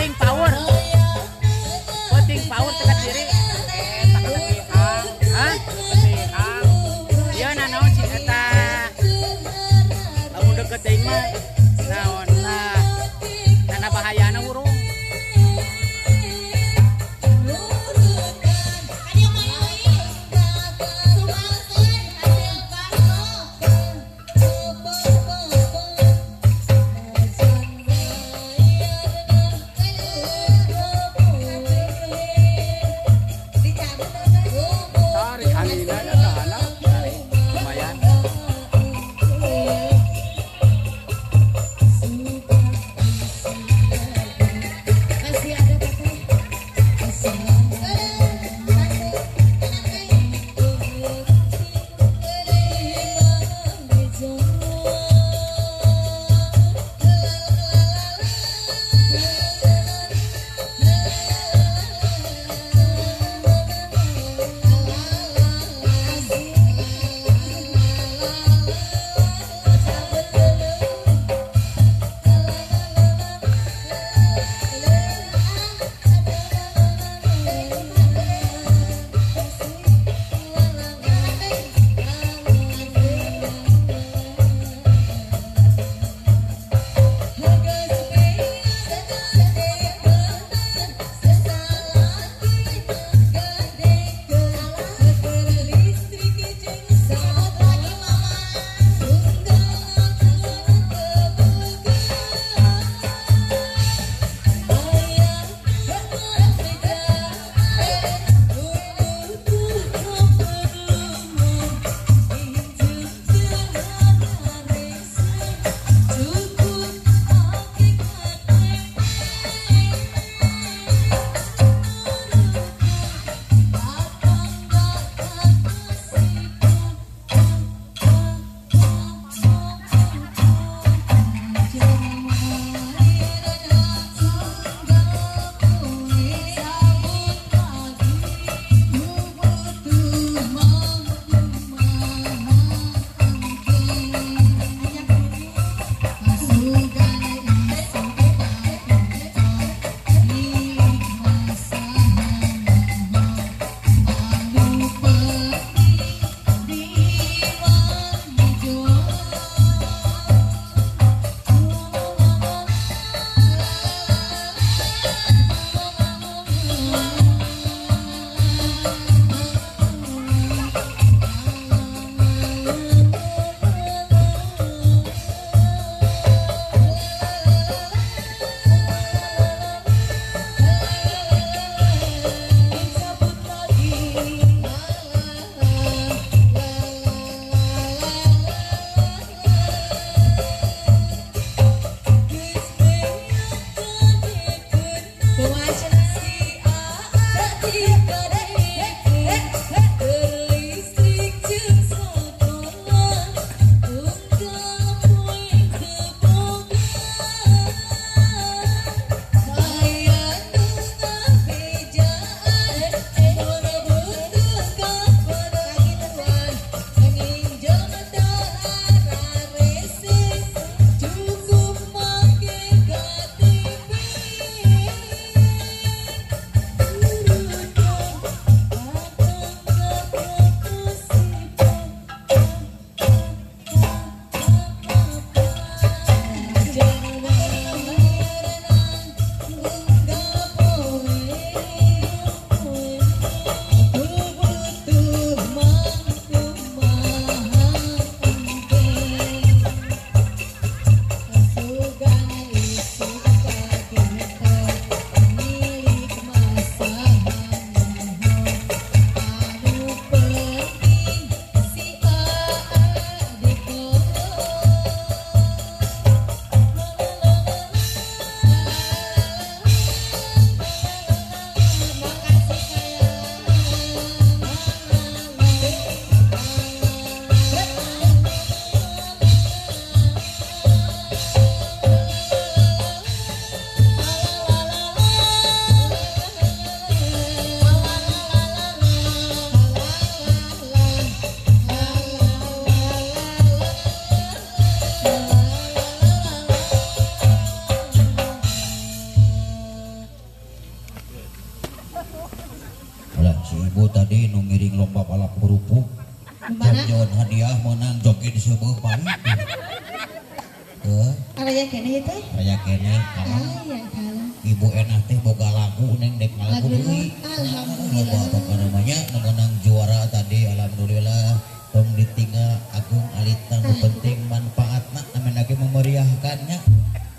Puting power. Puting power tekat diri. Tak ketihang. Hah? Ketihang. Iya nanaon si eta. Lamun deket teuing mah naon lah. Tanda bahayana urung. Tarik anginnya ada anak. Lumayan. si ibu tadi nu ngiring lomba balap kerupuk. Mana? Jauh hadiah menang joget di sebuah pari. Ada yang kene teh? Raya kene kalah. Ya kalah. Ibu enak teh boga lagu neng dek lagu Lagu deui. alhamdulillah. Apa namanya nu menang juara tadi alhamdulillah. Tong ditinggal Agung Alita nu penting manfaatna namun lagi memeriahkannya.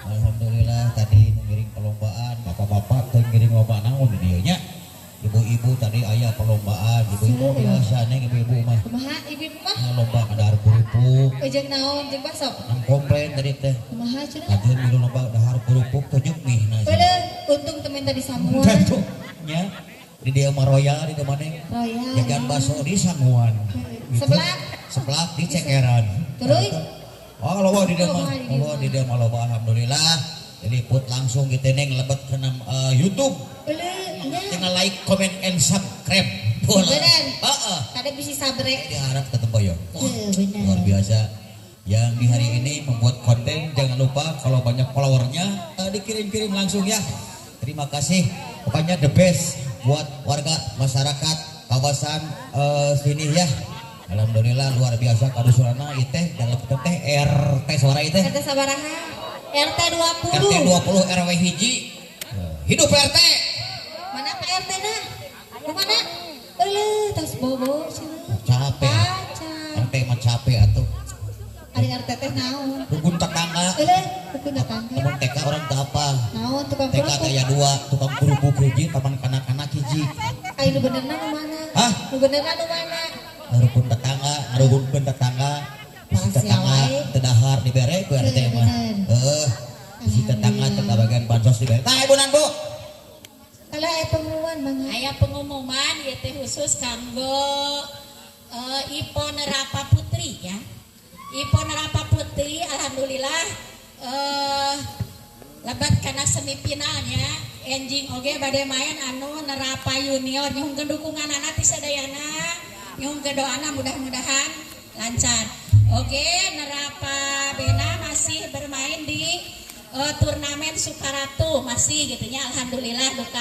Alhamdulillah tadi ngiring perlombaan bapak-bapak teu ngiring lomba naon di dieu nya. Ibu-ibu tadi aya perlombaan, ibu-ibu biasa neng ibu-ibu mah. Kumaha ibu mah? Lomba dahar kerupuk. Jeung naon jeung bakso? Nang komplain tadi teh. Kumaha cenah? Ajeun milu lomba dahar kerupuk teh jeung mih na. Bener, untung temen tadi samuan. Tentu nya di dia mah royal di mana? Royal. Jagan baso di Sanguan. Gitu. Seblak. Seblak di Cekeran. Terus? Oh loba di dia mah. Loba di dia mah loba alhamdulillah. Diliput langsung gitu neng lebet ke YouTube. Bener, nya. Tinggal like, comment, and subscribe. Bener. Heeh. Kada bisa sabre. Diharap ketemu ya. Bener. Luar biasa. Yang di hari ini membuat konten, jangan lupa kalau banyak followernya dikirim-kirim langsung ya. Terima kasih. Pokoknya the best buat warga masyarakat kawasan sini ya. Alhamdulillah luar biasa kadusulana iteh dalam teh RT suara iteh. RT sabaraha? RT 20. RT 20 RW hiji. Hidup RT. Mana Pak RT na? Kemana? Tas bobo cenah. Capek. Pacar. RT mah capek atuh. Ari RT teh naon? Rukun tetangga. Rukun tetangga. Temen TK orang teu apa. Naon tukang TK kerupuk? aya 2, tukang kerupuk hiji, taman kanak-kanak hiji. Ai nu benerna nu mana? Hah? Nu benerna nu mana? Rukun tetangga, ngarukun tetangga. Bisi tetangga teu dahar dibere ku RT mah. Bisi tetangga teu kabagian bansos dibere. Tah ibu nan Bu. Kalau aya pengumuman mangga. Aya pengumuman ieu teh khusus kanggo Ipo Nerapa Putri ya. Ipo Nerapa Putri alhamdulillah lebat kana semifinalnya enjing oge bade main anu Nerapa Junior nyuhungkeun dukunganana ti sadayana nyuhungkeun doana mudah-mudahan lancar. Oke, Nerapa Bena masih bermain di turnamen Sukaratu masih gitu ya alhamdulillah duka